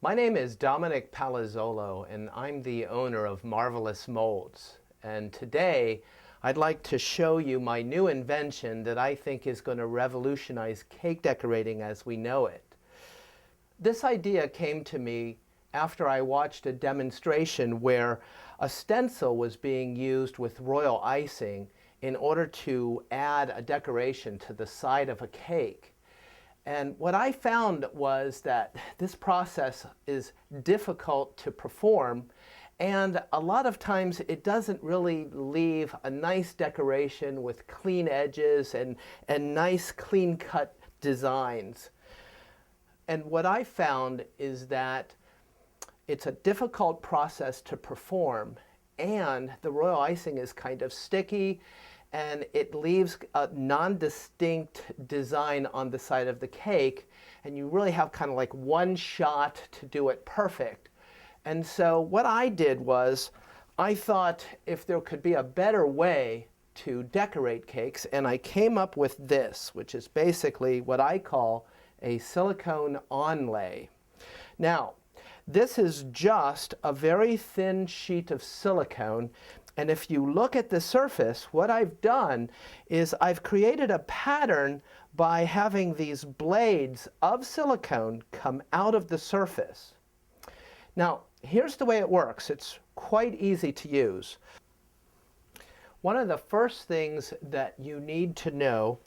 My name is Dominic Palazzolo, and I'm the owner of Marvelous Molds. And today, I'd like to show you my new invention that I think is going to revolutionize cake decorating as we know it. This idea came to me after I watched a demonstration where a stencil was being used with royal icing in order to add a decoration to the side of a cake. And what I found was that this process is difficult to perform, and a lot of times it doesn't really leave a nice decoration with clean edges and nice clean-cut designs. And what I found is that it's a difficult process to perform, and the royal icing is kind of sticky, and it leaves a non-distinct design on the side of the cake, and you really have kind of like one shot to do it perfect. And so what I did was, I thought if there could be a better way to decorate cakes, and I came up with this, which is basically what I call a silicone onlay. Now, this is just a very thin sheet of silicone. And if you look at the surface, what I've done is I've created a pattern by having these blades of silicone come out of the surface. Now, here's the way it works. It's quite easy to use. One of the first things that you need to know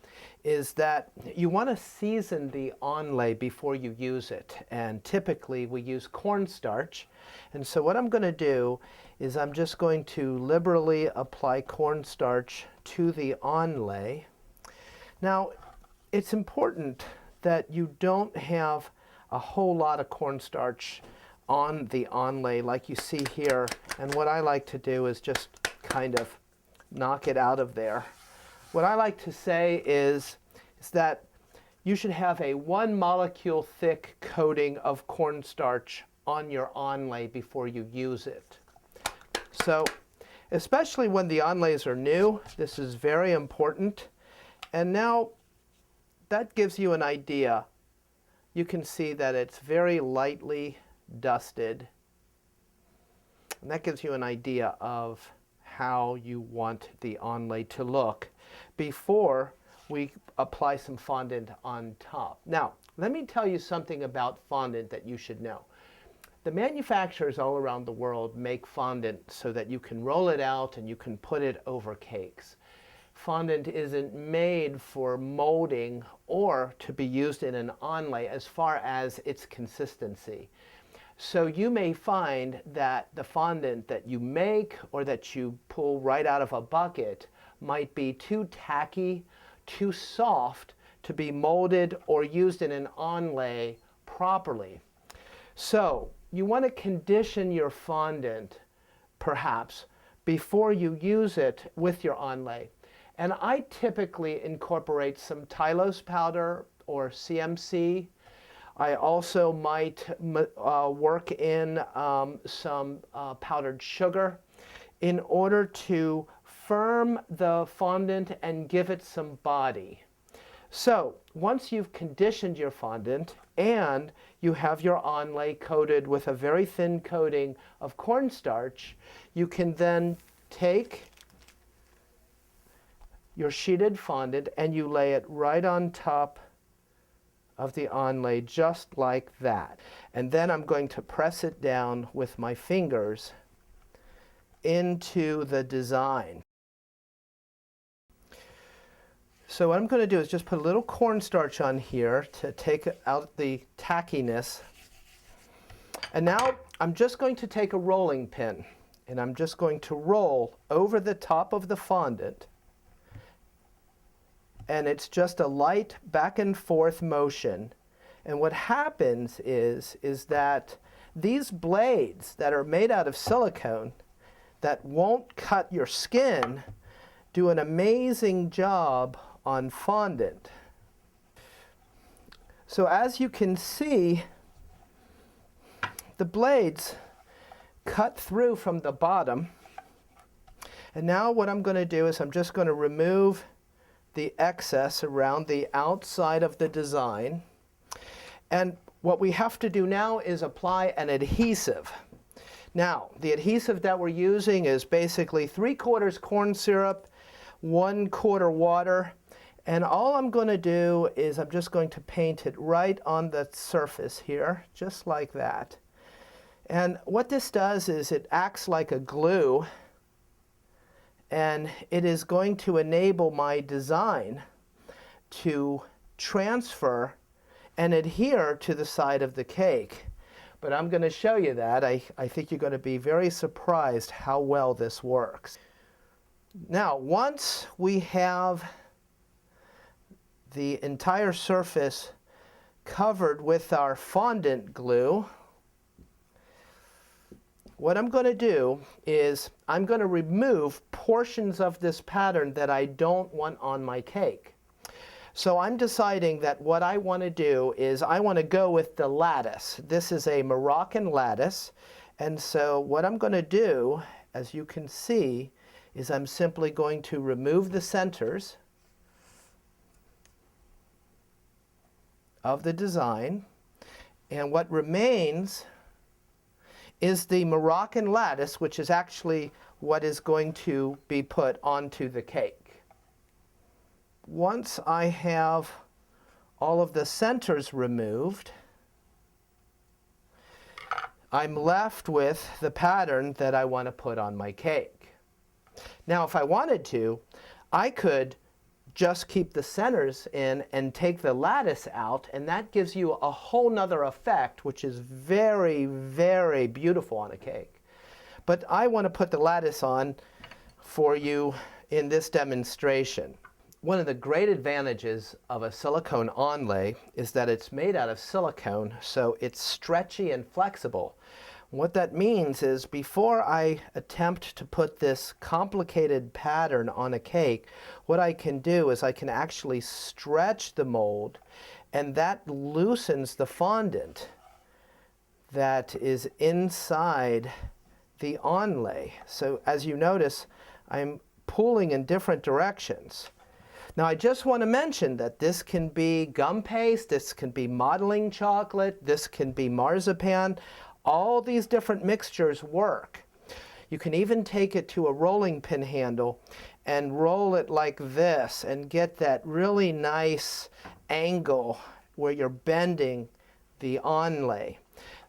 is that you want to season the onlay before you use it. And typically we use cornstarch. And so what I'm going to do is I'm just going to liberally apply cornstarch to the onlay. Now, it's important that you don't have a whole lot of cornstarch on the onlay like you see here. And what I like to do is just kind of knock it out of there. What I like to say is that you should have a 1 molecule thick coating of cornstarch on your onlay before you use it. So, especially when the onlays are new, this is very important. And now that gives you an idea. You can see that it's very lightly dusted. And that gives you an idea of how you want the onlay to look before we apply some fondant on top. Now, let me tell you something about fondant that you should know. The manufacturers all around the world make fondant so that you can roll it out and you can put it over cakes. Fondant isn't made for molding or to be used in an onlay as far as its consistency. So you may find that the fondant that you make or that you pull right out of a bucket might be too tacky, too soft to be molded or used in an onlay properly. So you want to condition your fondant, perhaps, before you use it with your onlay. And I typically incorporate some Tylose powder or CMC. I also might work in some powdered sugar in order to firm the fondant and give it some body. So once you've conditioned your fondant and you have your onlay coated with a very thin coating of cornstarch, you can then take your sheeted fondant and you lay it right on top of the onlay just like that. And then I'm going to press it down with my fingers into the design. So what I'm going to do is just put a little cornstarch on here to take out the tackiness. And now I'm just going to take a rolling pin and I'm just going to roll over the top of the fondant. And it's just a light back and forth motion. And what happens is that these blades that are made out of silicone that won't cut your skin do an amazing job on fondant. So as you can see, the blades cut through from the bottom. And now what I'm going to do is I'm just going to remove the excess around the outside of the design. And What we have to do now is apply an adhesive. Now, the adhesive that we're using is basically 3/4 corn syrup, 1/4 water, and all I'm going to do is I'm just going to paint it right on the surface here, just like that. And what this does is it acts like a glue, and it is going to enable my design to transfer and adhere to the side of the cake. But I'm going to show you that. I think you're going to be very surprised how well this works. Now, once we have the entire surface covered with our fondant glue, what I'm going to do is I'm going to remove portions of this pattern that I don't want on my cake. So I'm deciding that what I want to do is I want to go with the lattice. This is a Moroccan lattice, and so what I'm going to do, as you can see, is I'm simply going to remove the centers of the design, and what remains is the Moroccan lattice, which is actually what is going to be put onto the cake. Once I have all of the centers removed, I'm left with the pattern that I want to put on my cake. Now, if I wanted to, I could just keep the centers in and take the lattice out, and that gives you a whole nother effect, which is very, very beautiful on a cake. But I want to put the lattice on for you in this demonstration. One of the great advantages of a silicone onlay is that it's made out of silicone, so it's stretchy and flexible. What that means is before I attempt to put this complicated pattern on a cake, what I can do is I can actually stretch the mold, and that loosens the fondant that is inside the onlay. So as you notice, I'm pulling in different directions. Now, I just want to mention that this can be gum paste, this can be modeling chocolate, this can be marzipan. All these different mixtures work. You can even take it to a rolling pin handle and roll it like this and get that really nice angle where you're bending the onlay.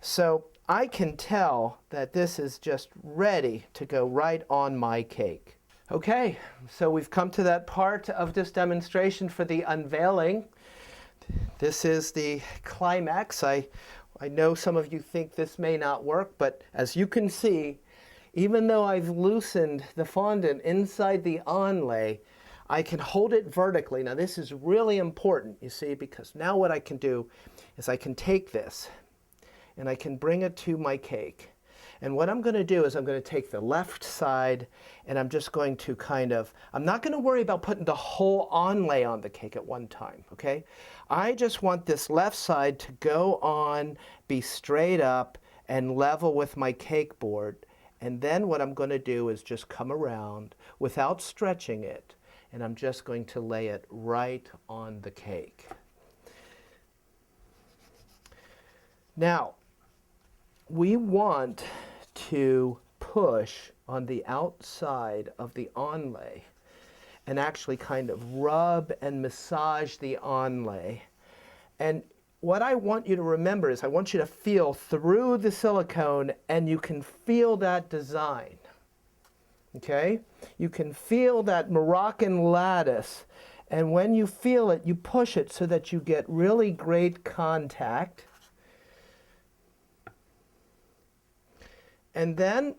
So I can tell that this is just ready to go right on my cake. Okay, so we've come to that part of this demonstration for the unveiling. This is the climax. I know some of you think this may not work, but as you can see, even though I've loosened the fondant inside the onlay, I can hold it vertically. Now this is really important, you see, because now what I can do is I can take this and I can bring it to my cake. And what I'm going to do is I'm going to take the left side and I'm just going to I'm not going to worry about putting the whole onlay on the cake at one time, okay? I just want this left side to go on, be straight up and level with my cake board. And then what I'm going to do is just come around without stretching it, and I'm just going to lay it right on the cake. Now, we want to push on the outside of the onlay and actually kind of rub and massage the onlay. And what I want you to remember is I want you to feel through the silicone, and you can feel that design. Okay? You can feel that Moroccan lattice, and when you feel it, you push it so that you get really great contact. And then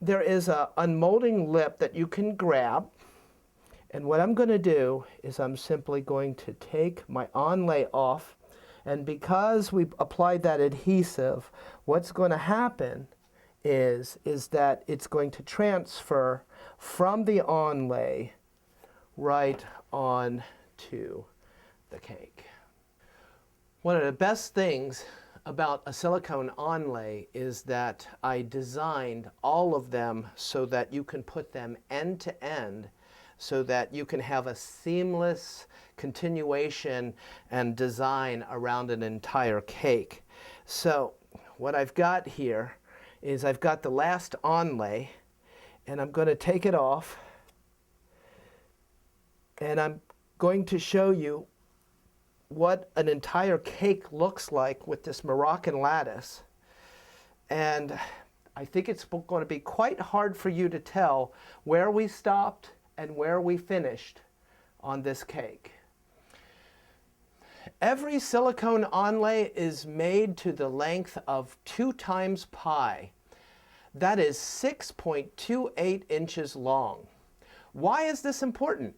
there is a unmolding lip that you can grab. And what I'm going to do is I'm simply going to take my onlay off. And because we applied that adhesive, what's going to happen is that it's going to transfer from the onlay right on to the cake. One of the best things about a silicone onlay is that I designed all of them so that you can put them end to end. so that you can have a seamless continuation and design around an entire cake. So what I've got here is I've got the last onlay, and I'm going to take it off, and I'm going to show you what an entire cake looks like with this Moroccan lattice. And I think it's going to be quite hard for you to tell where we stopped and where we finished on this cake. Every silicone onlay is made to the length of 2 times pi. That is 6.28 inches long. Why is this important?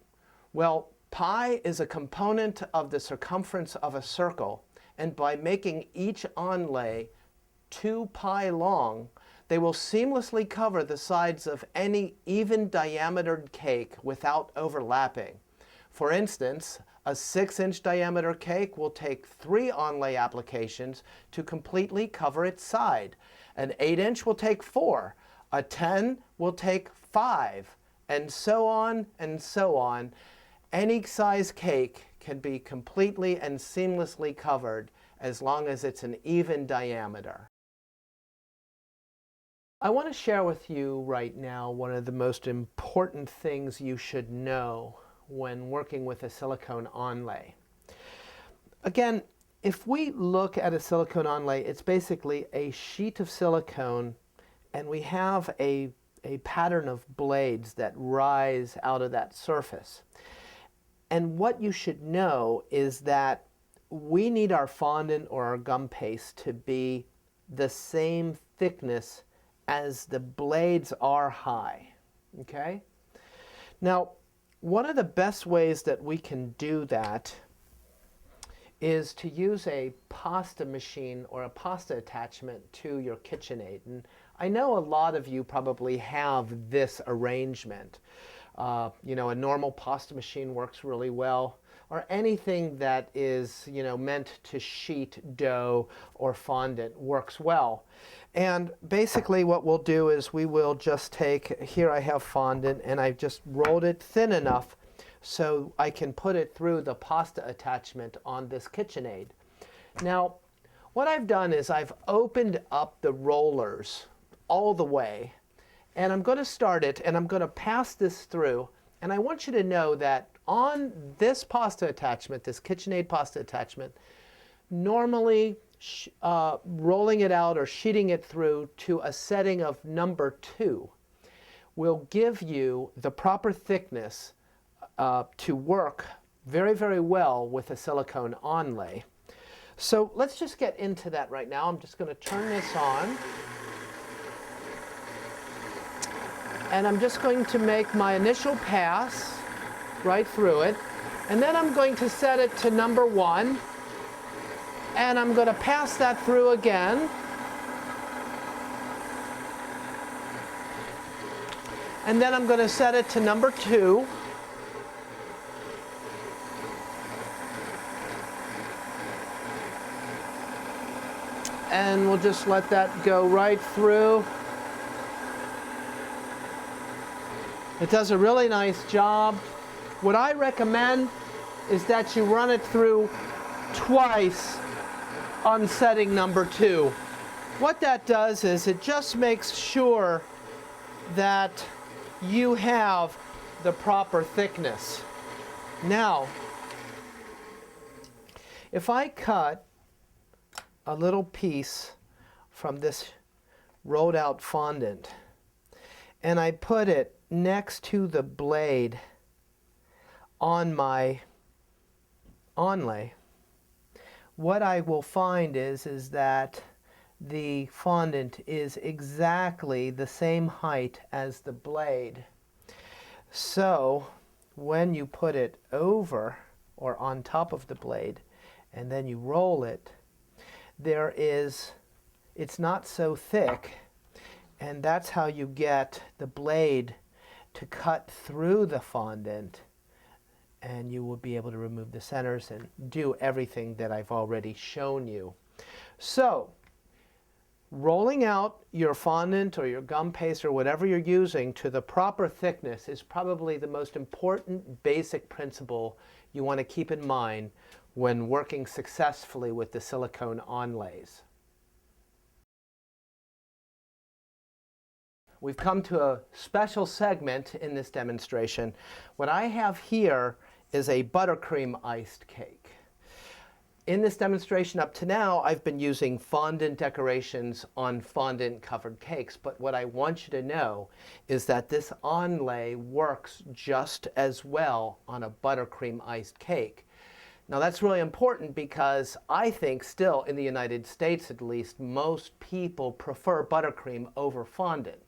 Well, pi is a component of the circumference of a circle, and by making each onlay 2 pi long, they will seamlessly cover the sides of any even diametered cake without overlapping. For instance, a 6-inch diameter cake will take 3 onlay applications to completely cover its side. An 8-inch will take 4. A 10 will take 5, and so on and so on. Any size cake can be completely and seamlessly covered as long as it's an even diameter. I want to share with you right now one of the most important things you should know when working with a silicone onlay. Again, if we look at a silicone onlay, it's basically a sheet of silicone, and we have a pattern of blades that rise out of that surface. And what you should know is that we need our fondant or our gum paste to be the same thickness as the blades are high. Okay? Now, one of the best ways that we can do that is to use a pasta machine or a pasta attachment to your KitchenAid. And I know a lot of you probably have this arrangement. You know, a normal pasta machine works really well, or anything that is, you know, meant to sheet dough or fondant works well. And basically what we'll do is we will just take, here I have fondant, and I've just rolled it thin enough so I can put it through the pasta attachment on this KitchenAid. Now, what I've done is I've opened up the rollers all the way, and I'm going to start it, and I'm going to pass this through. And I want you to know that on this pasta attachment, this KitchenAid pasta attachment, normally rolling it out or sheeting it through to a setting of number 2 will give you the proper thickness to work very, very well with a silicone onlay. So let's just get into that right now. I'm just going to turn this on. And I'm just going to make my initial pass right through it. And then I'm going to set it to number 1. And I'm going to pass that through again. And then I'm going to set it to number 2. And we'll just let that go right through. It does a really nice job. What I recommend is that you run it through twice on setting number 2. What that does is it just makes sure that you have the proper thickness. Now, if I cut a little piece from this rolled out fondant and I put it next to the blade on my onlay, what I will find is that the fondant is exactly the same height as the blade. So when you put it over or on top of the blade and then you roll it, it's not so thick, and that's how you get the blade to cut through the fondant, and you will be able to remove the centers and do everything that I've already shown you. So Rolling out your fondant or your gum paste or whatever you're using to the proper thickness is probably the most important basic principle you want to keep in mind when working successfully with the silicone onlays. We've come to a special segment in this demonstration. What I have here is a buttercream iced cake. In this demonstration up to now, I've been using fondant decorations on fondant-covered cakes, but what I want you to know is that this onlay works just as well on a buttercream iced cake. Now that's really important because I think still, in the United States at least, most people prefer buttercream over fondant.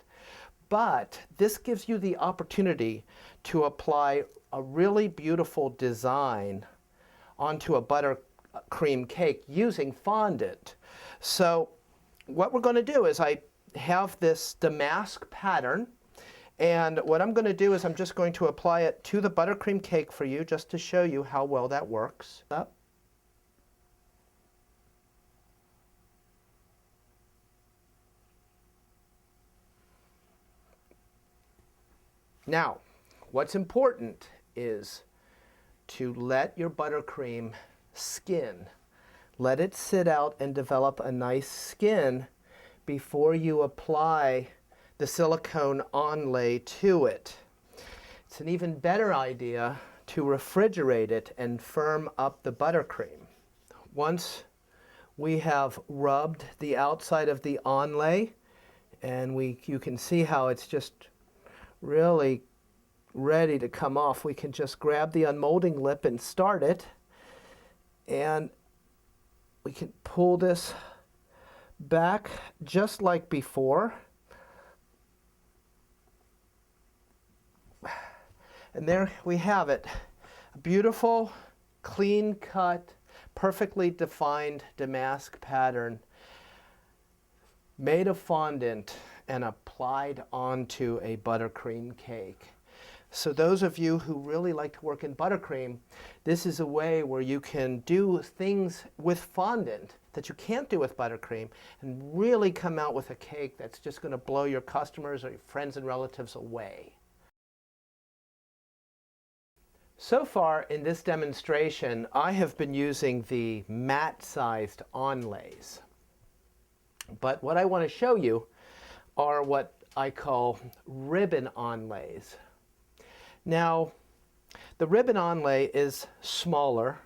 But this gives you the opportunity to apply a really beautiful design onto a buttercream cake using fondant. So what we're going to do is I have this damask pattern, and what I'm going to do is I'm just going to apply it to the buttercream cake for you just to show you how well that works. Now, what's important is to let your buttercream skin. Let it sit out and develop a nice skin before you apply the silicone onlay to it. It's an even better idea to refrigerate it and firm up the buttercream. Once we have rubbed the outside of the onlay, and you can see how it's just really ready to come off, we can just grab the unmolding lip and start it, and we can pull this back just like before. And there we have it, a beautiful, clean-cut, perfectly defined damask pattern made of fondant and applied onto a buttercream cake. So those of you who really like to work in buttercream, this is a way where you can do things with fondant that you can't do with buttercream and really come out with a cake that's just going to blow your customers or your friends and relatives away. So far in this demonstration, I have been using the matte-sized onlays. But what I want to show you are what I call ribbon onlays. Now, the ribbon onlay is smaller,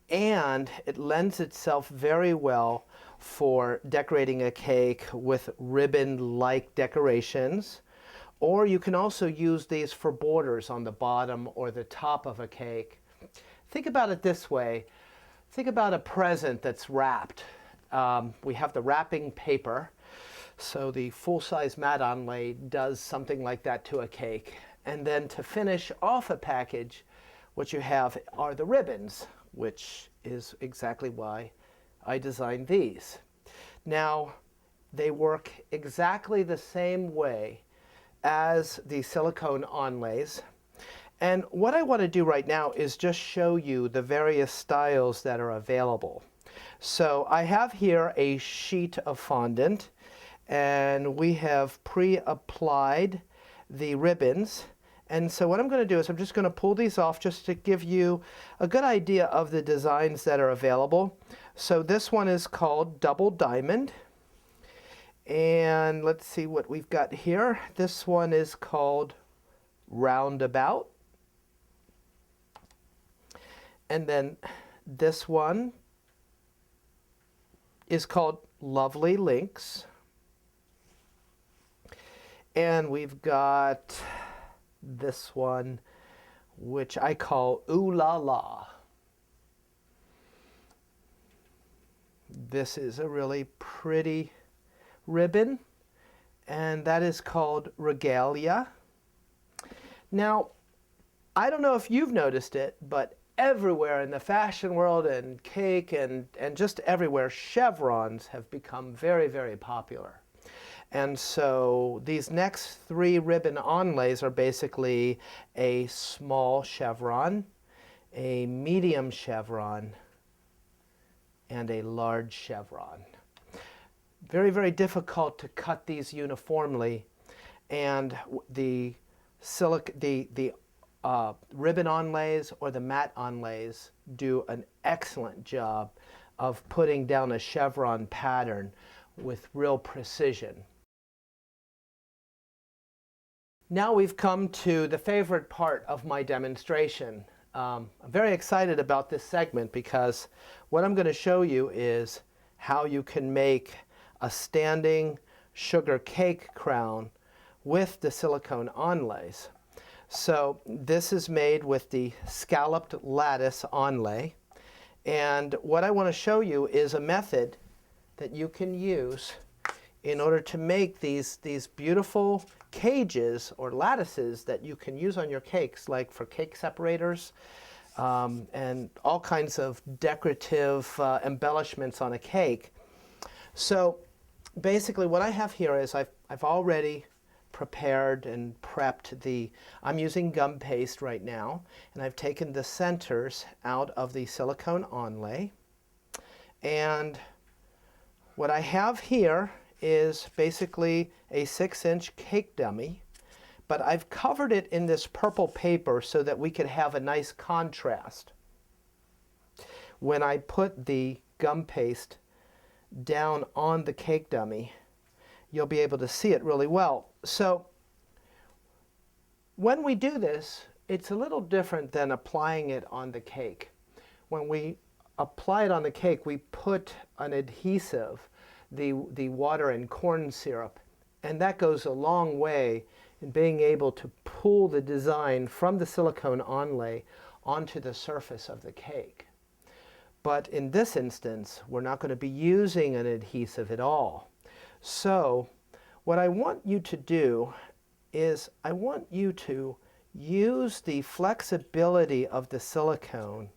and it lends itself very well for decorating a cake with ribbon-like decorations. Or you can also use these for borders on the bottom or the top of a cake. Think about it this way. Think about a present that's wrapped. We have the wrapping paper. So the full-size matte onlay does something like that to a cake. And then to finish off a package, what you have are the ribbons, which is exactly why I designed these. Now, they work exactly the same way as the silicone onlays. And what I want to do right now is just show you the various styles that are available. So I have here a sheet of fondant, and we have pre-applied the ribbons. And so what I'm going to do is I'm just going to pull these off just to give you a good idea of the designs that are available. So this one is called Double Diamond. And let's see what we've got here. This one is called Roundabout. And then this one is called Lovely Links. And we've got this one, which I call Ooh La La. This is a really pretty ribbon, and that is called Regalia. Now, I don't know if you've noticed it, but everywhere in the fashion world and cake and just everywhere, chevrons have become very, very popular. And so these next three ribbon onlays are basically a small chevron, a medium chevron, and a large chevron. very, very difficult to cut these uniformly, and the ribbon onlays or the matte onlays do an excellent job of putting down a chevron pattern with real precision. Now we've come to the favorite part of my demonstration. I'm very excited about this segment because what I'm going to show you is how you can make a standing sugar cake crown with the silicone onlays. So this is made with the scalloped lattice onlay, and what I want to show you is a method that you can use in order to make these beautiful cages or lattices that you can use on your cakes, like for cake separators and all kinds of decorative embellishments on a cake. So basically what I have here is I've already prepared and prepped I'm using gum paste right now, and I've taken the centers out of the silicone onlay. And what I have here is basically a 6-inch cake dummy, but I've covered it in this purple paper so that we could have a nice contrast. When I put the gum paste down on the cake dummy, you'll be able to see it really well. So when we do this, it's a little different than applying it on the cake. When we apply it on the cake, we put an adhesive, the water and corn syrup, and that goes a long way in being able to pull the design from the silicone onlay onto the surface of the cake. But in this instance, we're not going to be using an adhesive at all. So what I want you to do is I want you to use the flexibility of the silicone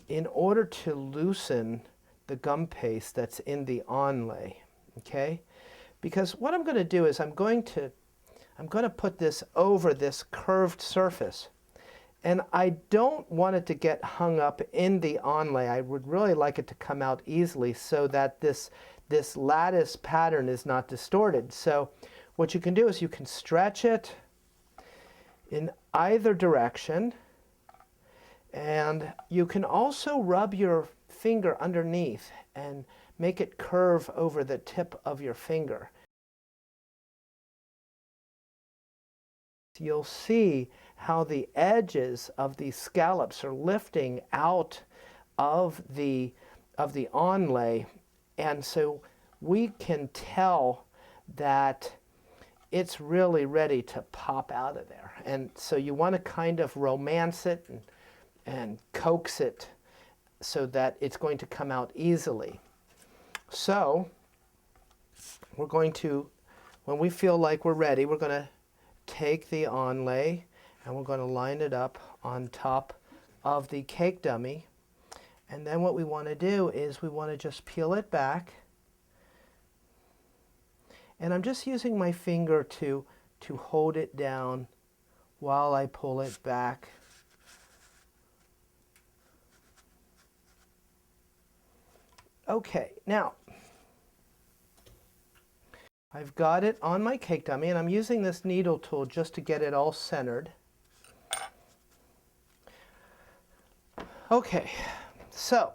in order to loosen the gum paste that's in the onlay, okay? Because what I'm going to do is I'm going to put this over this curved surface, and I don't want it to get hung up in the onlay. I would really like it to come out easily so that this lattice pattern is not distorted. So what you can do is you can stretch it in either direction, and you can also rub your finger underneath and make it curve over the tip of your finger. You'll see how the edges of these scallops are lifting out of the onlay, and so we can tell that it's really ready to pop out of there. And so you want to kind of romance it and coax it so that it's going to come out easily. So we're going to, when we feel like we're ready, we're going to take the onlay and we're going to line it up on top of the cake dummy. And then what we want to do is we want to just peel it back. And I'm just using my finger to hold it down while I pull it back. Okay, now I've got it on my cake dummy, and I'm using this needle tool just to get it all centered. Okay, so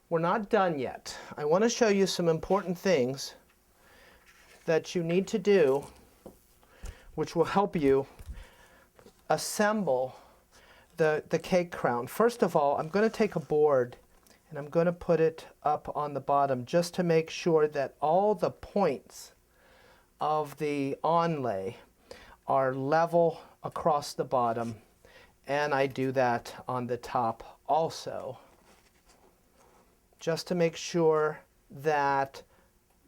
we're not done yet. I want to show you some important things that you need to do, which will help you assemble the cake crown. First of all, I'm going to take a board and I'm going to put it up on the bottom just to make sure that all the points of the onlay are level across the bottom, and I do that on the top also, just to make sure that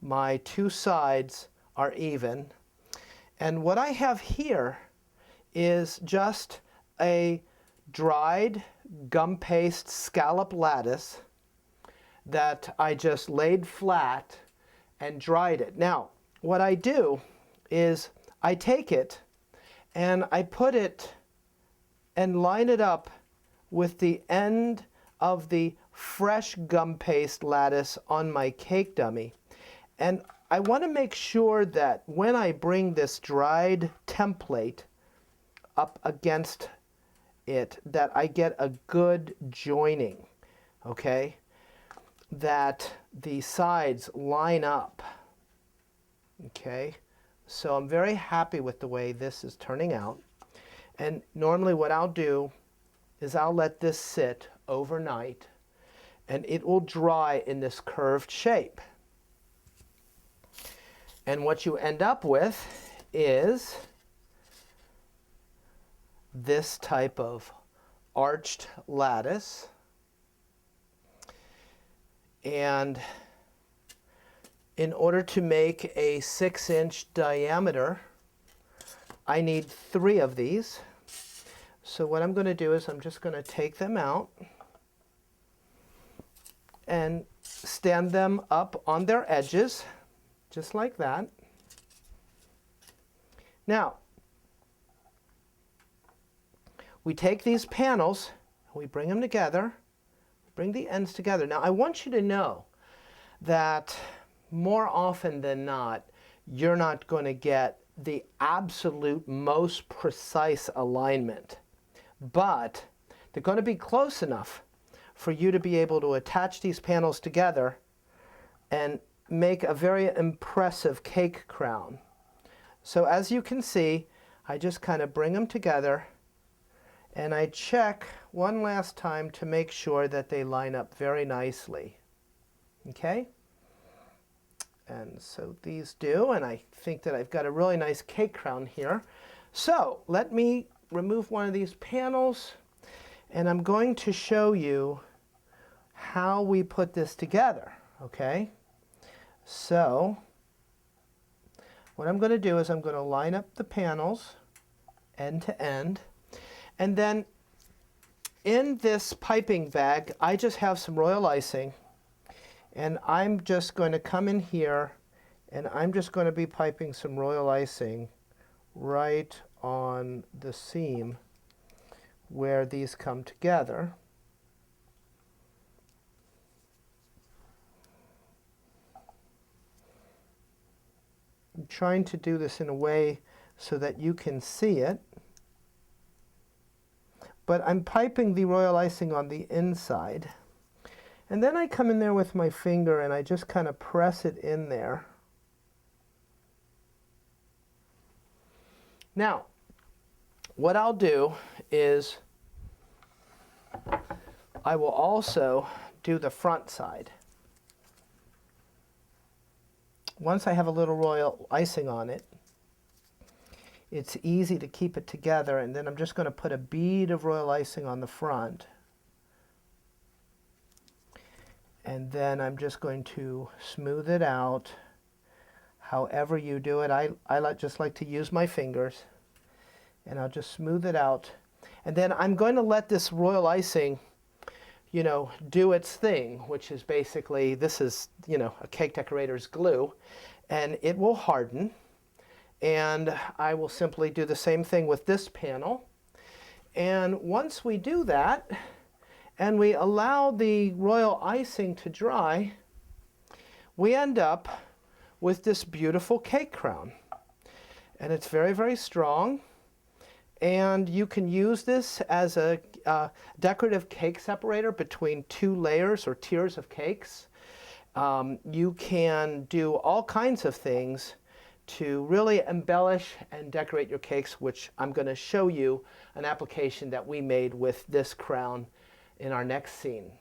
my two sides are even. And what I have here is just a dried gum paste scallop lattice that I just laid flat and dried it. Now, what I do is I take it and I put it and line it up with the end of the fresh gum paste lattice on my cake dummy. And I want to make sure that when I bring this dried template up against it, that I get a good joining, okay? That the sides line up, okay? So I'm very happy with the way this is turning out. And normally what I'll do is I'll let this sit overnight and it will dry in this curved shape. And what you end up with is this type of arched lattice. And in order to make a 6-inch diameter, I need 3 of these. So what I'm going to do is I'm just going to take them out and stand them up on their edges, just like that. Now, we take these panels, we bring them together, bring the ends together. Now, I want you to know that more often than not, you're not going to get the absolute most precise alignment, but they're going to be close enough for you to be able to attach these panels together and make a very impressive cake crown. So as you can see, I just kind of bring them together and I check one last time to make sure that they line up very nicely. Okay? And so these do, and I think that I've got a really nice cake crown here. So let me remove one of these panels, and I'm going to show you how we put this together, okay? So what I'm going to do is I'm going to line up the panels end to end, and then in this piping bag, I just have some royal icing. And I'm just going to come in here and I'm just going to be piping some royal icing right on the seam where these come together. I'm trying to do this in a way so that you can see it. But I'm piping the royal icing on the inside. And then I come in there with my finger and I just kind of press it in there. Now, what I'll do is I will also do the front side. Once I have a little royal icing on it, it's easy to keep it together, and then I'm just going to put a bead of royal icing on the front. And then I'm just going to smooth it out. However you do it, I just like to use my fingers. And I'll just smooth it out. And then I'm going to let this royal icing, you know, do its thing, which is basically, this is, you know, a cake decorator's glue. And it will harden. And I will simply do the same thing with this panel. And once we do that, and we allow the royal icing to dry, we end up with this beautiful cake crown. And it's very, very strong. And you can use this as a decorative cake separator between 2 layers or tiers of cakes. You can do all kinds of things to really embellish and decorate your cakes, which I'm going to show you an application that we made with this crown in our next scene.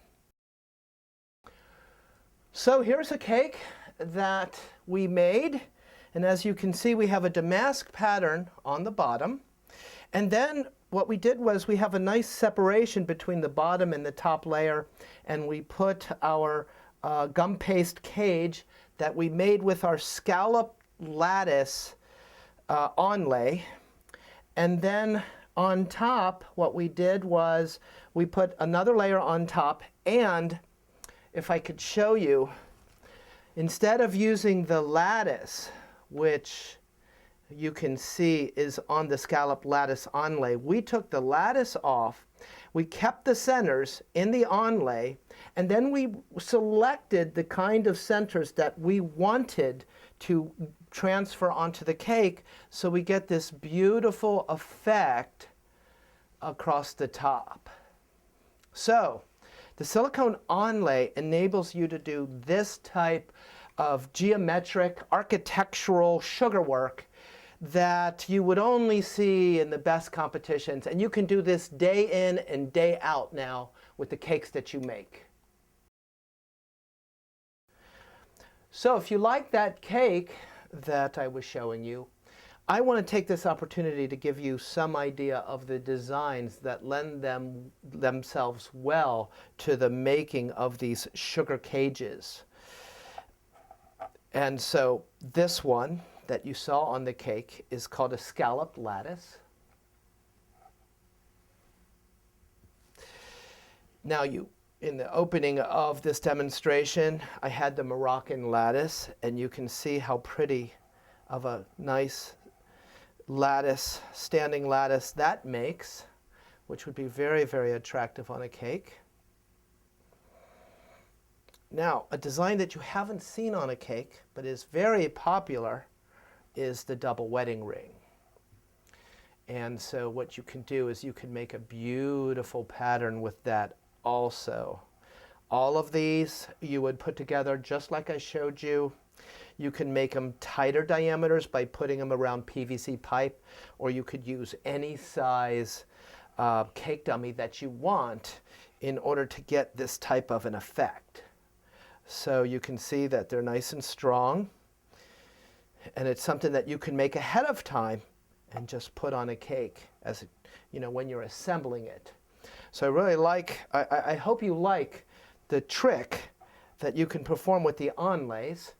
So here's a cake that we made, and as you can see, we have a damask pattern on the bottom, and then what we did was we have a nice separation between the bottom and the top layer, and we put our gum paste cage that we made with our scallop lattice onlay, and then on top what we did was we put another layer on top, and if I could show you, instead of using the lattice, which you can see is on the scalloped lattice onlay. We took the lattice off, we kept the centers in the onlay, and then we selected the kind of centers that we wanted to transfer onto the cake, so we get this beautiful effect across the top. So the silicone onlay enables you to do this type of geometric, architectural sugar work that you would only see in the best competitions. And you can do this day in and day out now with the cakes that you make. So if you like that cake that I was showing you, I want to take this opportunity to give you some idea of the designs that lend themselves well to the making of these sugar cages. And so this one that you saw on the cake is called a scalloped lattice. Now in the opening of this demonstration, I had the Moroccan lattice, and you can see how pretty of a nice lattice, standing lattice that makes, which would be very, very attractive on a cake. Now, a design that you haven't seen on a cake, but is very popular, is the double wedding ring. And so what you can do is you can make a beautiful pattern with that also. All of these you would put together just like I showed you. You can make them tighter diameters by putting them around PVC pipe, or you could use any size cake dummy that you want in order to get this type of an effect. So you can see that they're nice and strong, and it's something that you can make ahead of time and just put on a cake as when you're assembling it. So I really like, I hope you like the trick that you can perform with the Onlays.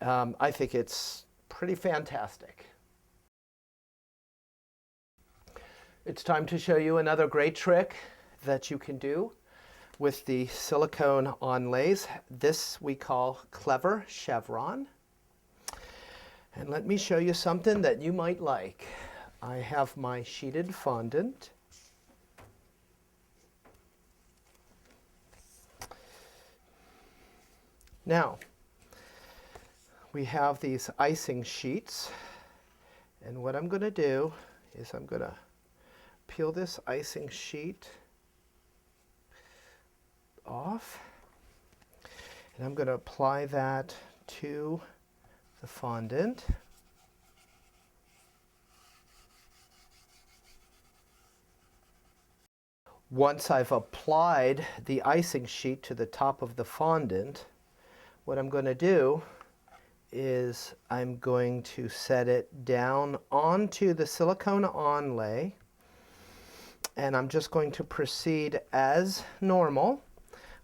I think it's pretty fantastic. It's time to show you another great trick that you can do with the silicone Onlays. This we call clever chevron. And let me show you something that you might like. I have my sheeted fondant. Now, we have these icing sheets, and what I'm going to do is I'm going to peel this icing sheet off, and I'm going to apply that to the fondant. Once I've applied the icing sheet to the top of the fondant, what I'm going to do is I'm going to set it down onto the silicone onlay, and I'm just going to proceed as normal,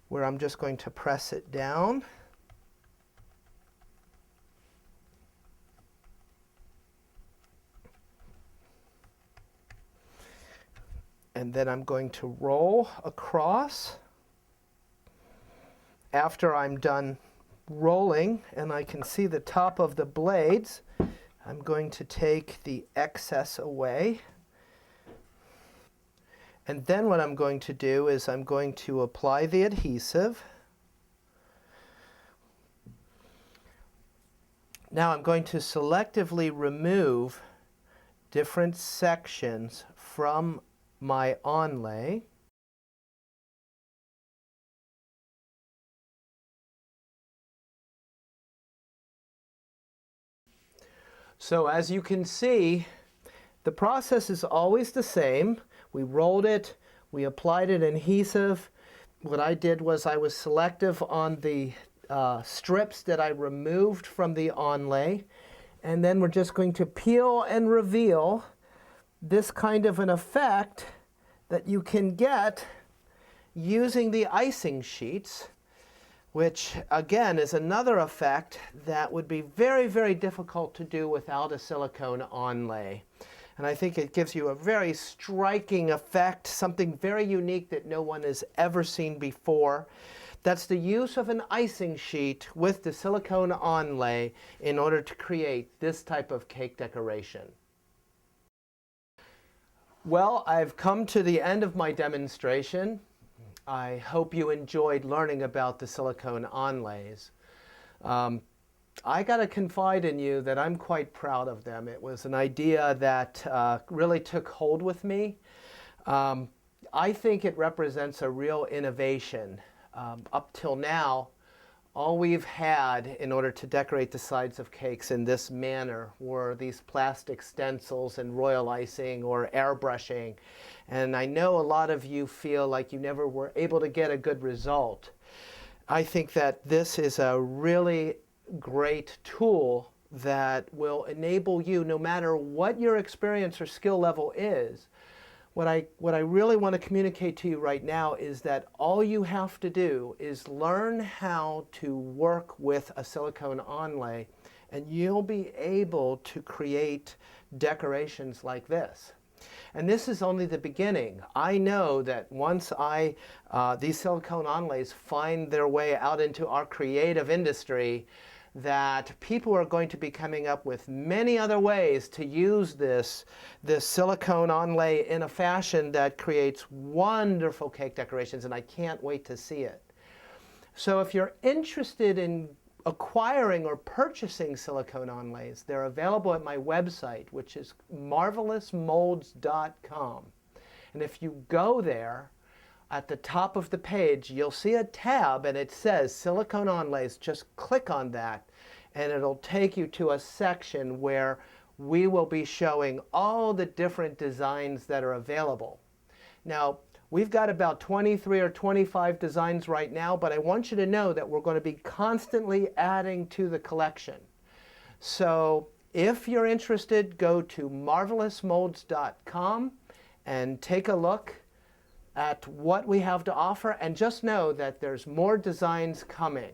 where I'm just going to press it down. And then I'm going to roll across. After I'm done rolling and I can see the top of the blades, I'm going to take the excess away. And then what I'm going to do is I'm going to apply the adhesive. Now I'm going to selectively remove different sections from my onlay. So as you can see, the process is always the same. We rolled it, we applied an adhesive. What I did was I was selective on the strips that I removed from the onlay, and then we're just going to peel and reveal this kind of an effect that you can get using the icing sheets, which again is another effect that would be very, very difficult to do without a silicone onlay. And I think it gives you a very striking effect, something very unique that no one has ever seen before. That's the use of an icing sheet with the silicone onlay in order to create this type of cake decoration. Well, I've come to the end of my demonstration. I hope you enjoyed learning about the silicone onlays. I got to confide in you that I'm quite proud of them. It was an idea that really took hold with me. I think it represents a real innovation. Up till now, all we've had in order to decorate the sides of cakes in this manner were these plastic stencils and royal icing or airbrushing. And I know a lot of you feel like you never were able to get a good result. I think that this is a really great tool that will enable you, no matter what your experience or skill level is. What I really want to communicate to you right now is that all you have to do is learn how to work with a silicone onlay, and you'll be able to create decorations like this. And this is only the beginning. I know that once these silicone onlays find their way out into our creative industry, that people are going to be coming up with many other ways to use this silicone onlay in a fashion that creates wonderful cake decorations, and I can't wait to see it. So if you're interested in acquiring or purchasing silicone onlays, they're available at my website, which is marvelousmolds.com. And if you go there, at the top of the page, you'll see a tab and it says Silicone Onlays. Just click on that and it'll take you to a section where we will be showing all the different designs that are available. Now, we've got about 23 or 25 designs right now, but I want you to know that we're going to be constantly adding to the collection. So if you're interested, go to marvelousmolds.com and take a look at what we have to offer, and just know that there's more designs coming.